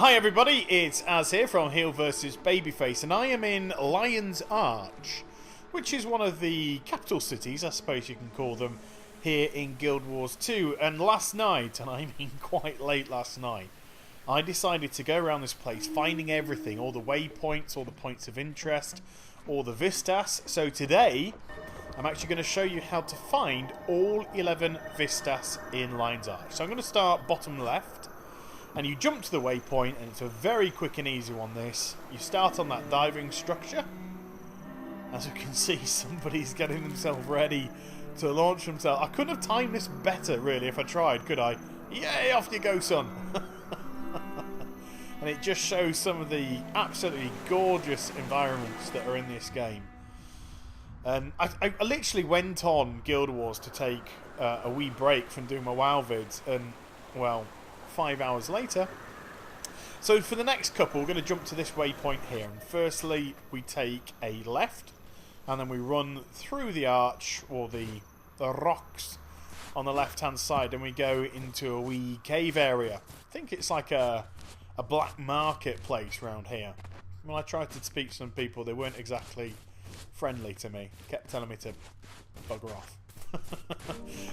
Hi everybody, it's Az here from Heel vs Babyface, and I am in Lion's Arch, which is one of the capital cities, I suppose you can call them, here in Guild Wars 2. And last night, and I mean quite late last night, I decided to go around this place, finding everything, all the waypoints, all the points of interest, all the Vistas. So today, I'm actually going to show you how to find all 11 Vistas in Lion's Arch. So I'm going to start bottom left. And you jump to the waypoint, and it's a very quick and easy one, this. You start on that diving structure. As you can see, somebody's getting themselves ready to launch themselves. I couldn't have timed this better, really, if I tried, could I? Yay, off you go, son! And it just shows some of the absolutely gorgeous environments that are in this game. And I literally went on Guild Wars to take a wee break from doing my WoW vids, and, well, 5 hours later. So for the next couple, we're going to jump to this waypoint here. And firstly, we take a left, and then we run through the arch, or the rocks on the left-hand side, and we go into a wee cave area. I think it's like a black market place around here. When I tried to speak to some people, they weren't exactly friendly to me. Kept telling me to bugger off.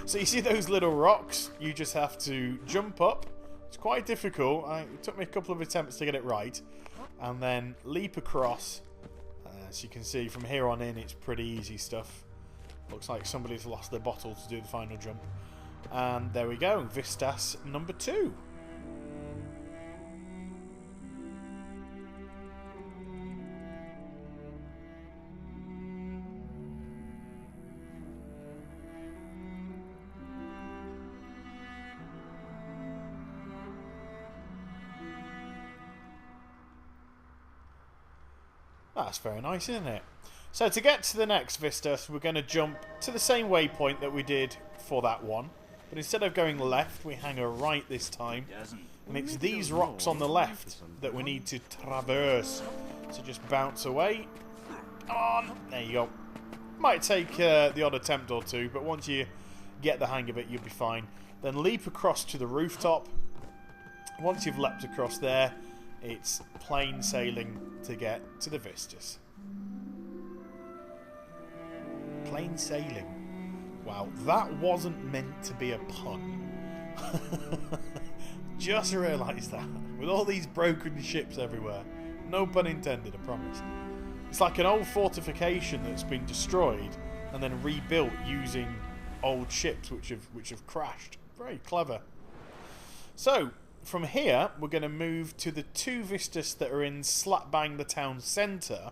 So you see those little rocks? You just have to jump up. It's quite difficult. It took me a couple of attempts to get it right. And then leap across. As you can see, from here on in, it's pretty easy stuff. Looks like somebody's lost their bottle to do the final jump. And there we go. Vistas number 2. That's very nice, isn't it? So to get to the next Vistas, we're going to jump to the same waypoint that we did for that one. But instead of going left, we hang a right this time. And it's these rocks on the left that we need to traverse. So just bounce away. Come on! There you go. Might take the odd attempt or two, but once you get the hang of it, you'll be fine. Then leap across to the rooftop. Once you've leapt across there, it's plain sailing to get to the Vistas. Plain sailing. Wow, that wasn't meant to be a pun. Just realised that. With all these broken ships everywhere. No pun intended, I promise. It's like an old fortification that's been destroyed and then rebuilt using old ships which have crashed. Very clever. So, from here, we're going to move to the 2 Vistas that are in slap bang the town centre.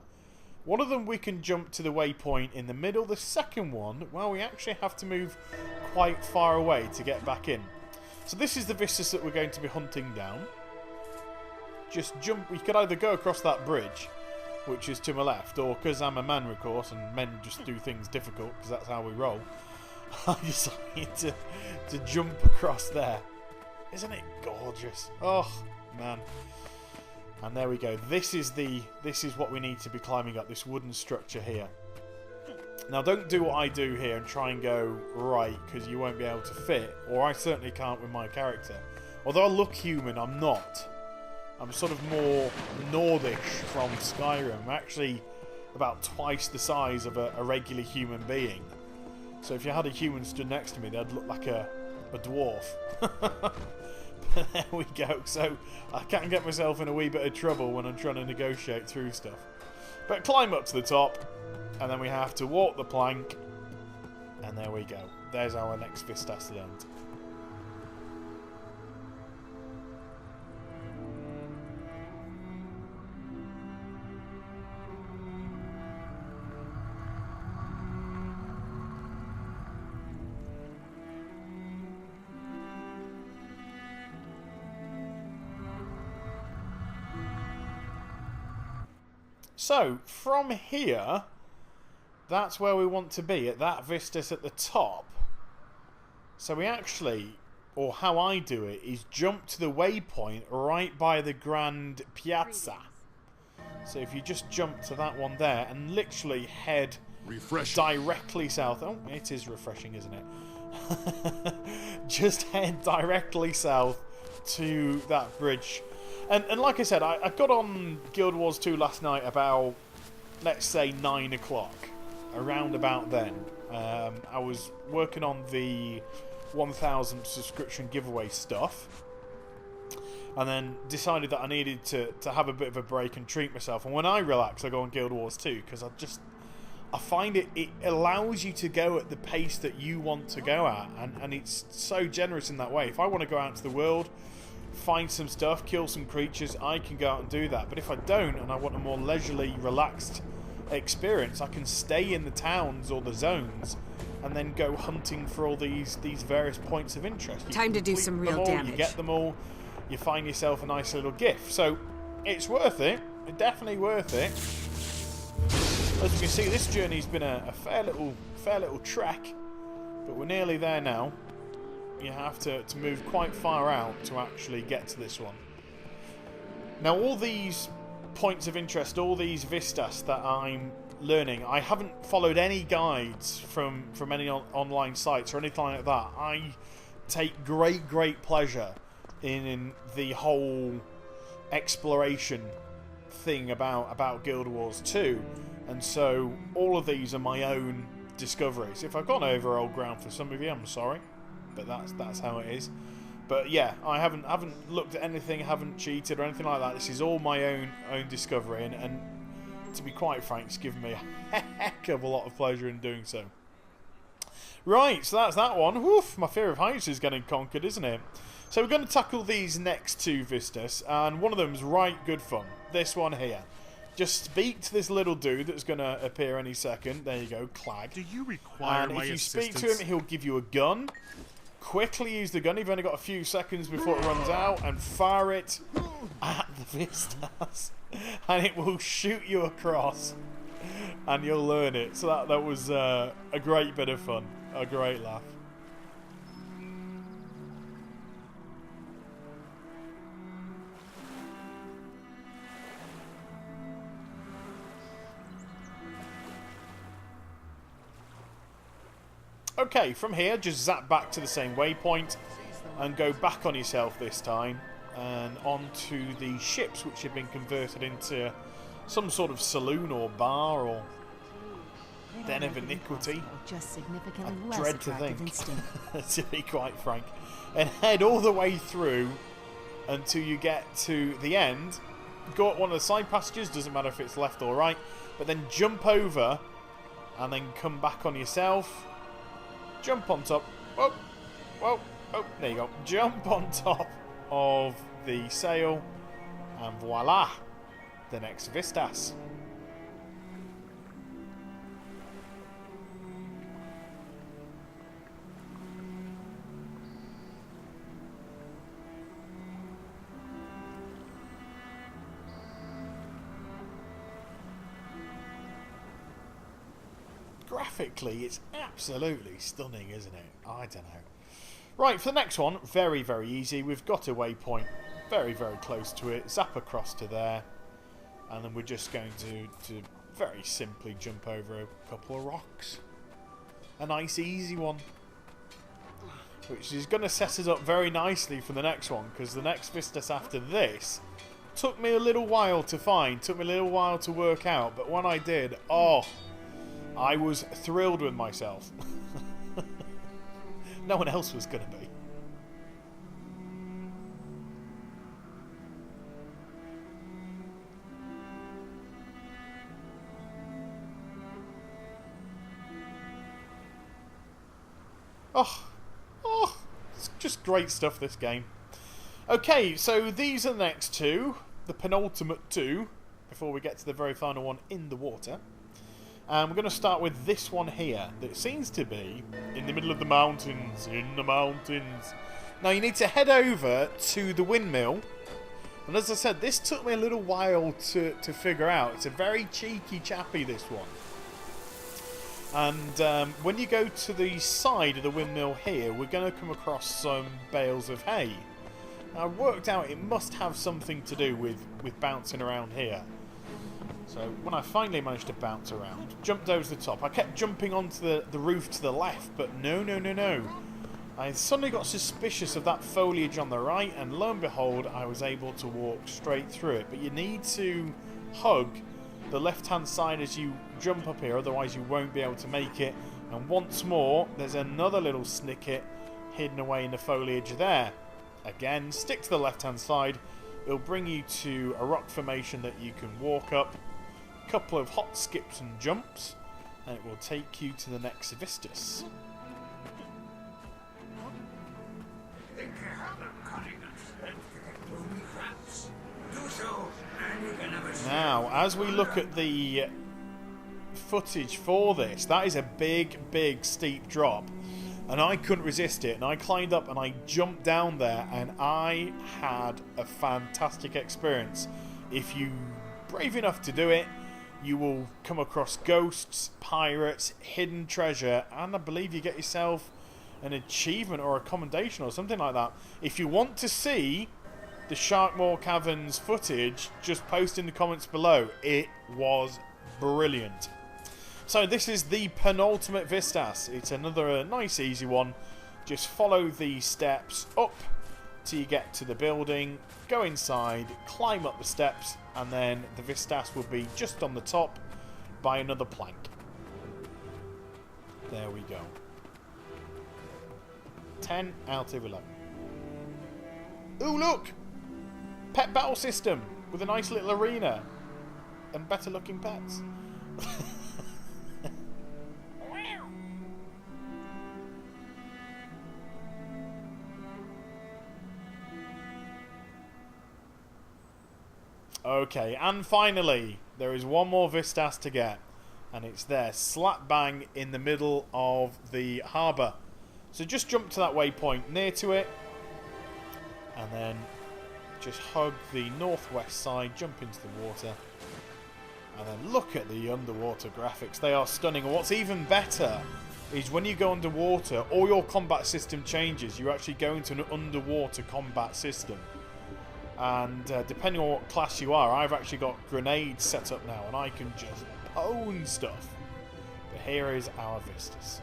One of them we can jump to the waypoint in the middle. The second one, well, we actually have to move quite far away to get back in. So this is the Vistas that we're going to be hunting down. Just jump. We could either go across that bridge, which is to my left, or because I'm a man, of course, and men just do things difficult because that's how we roll, I decided to jump across there. Isn't it gorgeous? Oh, man. And there we go. This is what we need to be climbing up, this wooden structure here. Now, don't do what I do here and try and go right, because you won't be able to fit. Or I certainly can't with my character. Although I look human, I'm not. I'm sort of more Nordish from Skyrim. I'm actually about twice the size of a regular human being. So if you had a human stood next to me, they'd look like a dwarf. There we go. So I can get myself in a wee bit of trouble when I'm trying to negotiate through stuff. But climb up to the top, and then we have to walk the plank, and there we go. There's our next Vistas learned. So, from here, that's where we want to be, at that Vistas at the top. So we actually, or how I do it, is jump to the waypoint right by the Grand Piazza. So if you just jump to that one there and literally head directly south. Oh, it is refreshing, isn't it? Just head directly south to that bridge. And like I said, I got on Guild Wars 2 last night about, let's say, 9 o'clock. Around about then. I was working on the 1,000 subscription giveaway stuff. And then decided that I needed to have a bit of a break and treat myself. And when I relax, I go on Guild Wars 2, because I find it allows you to go at the pace that you want to go at. And it's so generous in that way. If I want to go out into the world, find some stuff, kill some creatures, I can go out and do that. But if I don't, and I want a more leisurely, relaxed experience, I can stay in the towns or the zones and then go hunting for all these various points of interest. Time to do some real damage. You get them all, you find yourself a nice little gift. So it's worth it. It's definitely worth it. As you can see, this journey's been a fair little trek, but we're nearly there now. You have to move quite far out to actually get to this one. Now, all these points of interest, all these vistas that I'm learning, I haven't followed any guides from any online sites or anything like that. I take great pleasure in the whole exploration thing about Guild Wars 2, and so all of these are my own discoveries. If I've gone over old ground for some of you, I'm sorry, but that's how it is. But yeah, I haven't looked at anything, haven't cheated or anything like that. This is all my own discovery, and to be quite frank, it's given me a heck of a lot of pleasure in doing so. Right, so that's that one. Woof, my fear of heights is getting conquered, isn't it? So we're going to tackle these next two vistas, and one of them's right good fun. This one here. Just speak to this little dude that's going to appear any second. There you go, Clag. Do you require and my if you assistance? speak to him, he'll give you a gun. Quickly use the gun. You've only got a few seconds before it runs out, and fire it at the vistas, and it will shoot you across, and you'll learn it. So that was a great bit of fun, a great laugh. Okay, from here, just zap back to the same waypoint and go back on yourself this time and onto the ships, which have been converted into some sort of saloon or bar or den of iniquity. Just significantly I less dread to attractive think, instinct. to be quite frank. And head all the way through until you get to the end. Go up one of the side passages, doesn't matter if it's left or right, but then jump over and then come back on yourself. Jump on top. Whoa, whoa, oh, there you go. Jump on top of the sail, and voila, the next vistas. Graphically, it's absolutely stunning, isn't it? I don't know. Right, for the next one, very easy. We've got a waypoint very close to it. Zap across to there. And then we're just going to very simply jump over a couple of rocks. A nice, easy one. Which is going to set us up very nicely for the next one, because the next vistas after this took me a little while to find, took me a little while to work out, but when I did, oh, I was thrilled with myself. No one else was going to be. Oh, it's just great stuff, this game. Okay, so these are the next two, the penultimate two, before we get to the very final one in the water. And we're going to start with this one here, that seems to be in the middle of the mountains, Now you need to head over to the windmill, and as I said, this took me a little while to figure out. It's a very cheeky chappy, this one. And when you go to the side of the windmill here, we're going to come across some bales of hay. Now I've worked out it must have something to do with bouncing around here. So when I finally managed to bounce around, jumped over the top. I kept jumping onto the roof to the left, but no. I suddenly got suspicious of that foliage on the right, and lo and behold, I was able to walk straight through it. But you need to hug the left-hand side as you jump up here, otherwise you won't be able to make it. And once more, there's another little snicket hidden away in the foliage there. Again, stick to the left-hand side. It'll bring you to a rock formation that you can walk up. A couple of hot skips and jumps, and it will take you to the next Vistas. Now, as we look at the footage for this, that is a big, big steep drop. And I couldn't resist it. And I climbed up and I jumped down there. And I had a fantastic experience. If you're brave enough to do it, you will come across ghosts, pirates, hidden treasure. And I believe you get yourself an achievement or a commendation or something like that. If you want to see the Sharkmoor Caverns footage, just post in the comments below. It was brilliant. So this is the penultimate Vistas. It's another nice easy one. Just follow the steps up till you get to the building, go inside, climb up the steps, and then the Vistas will be just on the top by another plank. There we go. 10 out of 11. Ooh, look! Pet battle system with a nice little arena and better looking pets. Okay, and finally, there is one more Vistas to get, and it's there, slap bang in the middle of the harbour. So just jump to that waypoint near to it, and then just hug the northwest side, jump into the water, and then look at the underwater graphics. They are stunning. And what's even better is when you go underwater, all your combat system changes. You actually go into an underwater combat system. And depending on what class you are, I've actually got grenades set up now, and I can just own stuff. But here is our Vistas.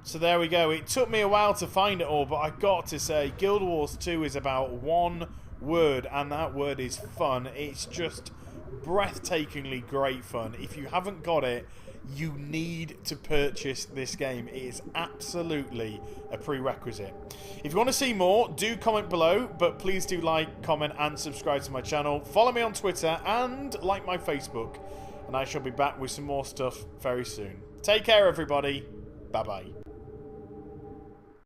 So there we go. It took me a while to find it all, but I got to say, Guild Wars 2 is about one word, and that word is fun. It's just breathtakingly great fun. If you haven't got it, you need to purchase this game. It is absolutely a prerequisite. If you want to see more, do comment below, but please do like, comment, and subscribe to my channel. Follow me on Twitter and like my Facebook, and I shall be back with some more stuff very soon. Take care, everybody. Bye-bye.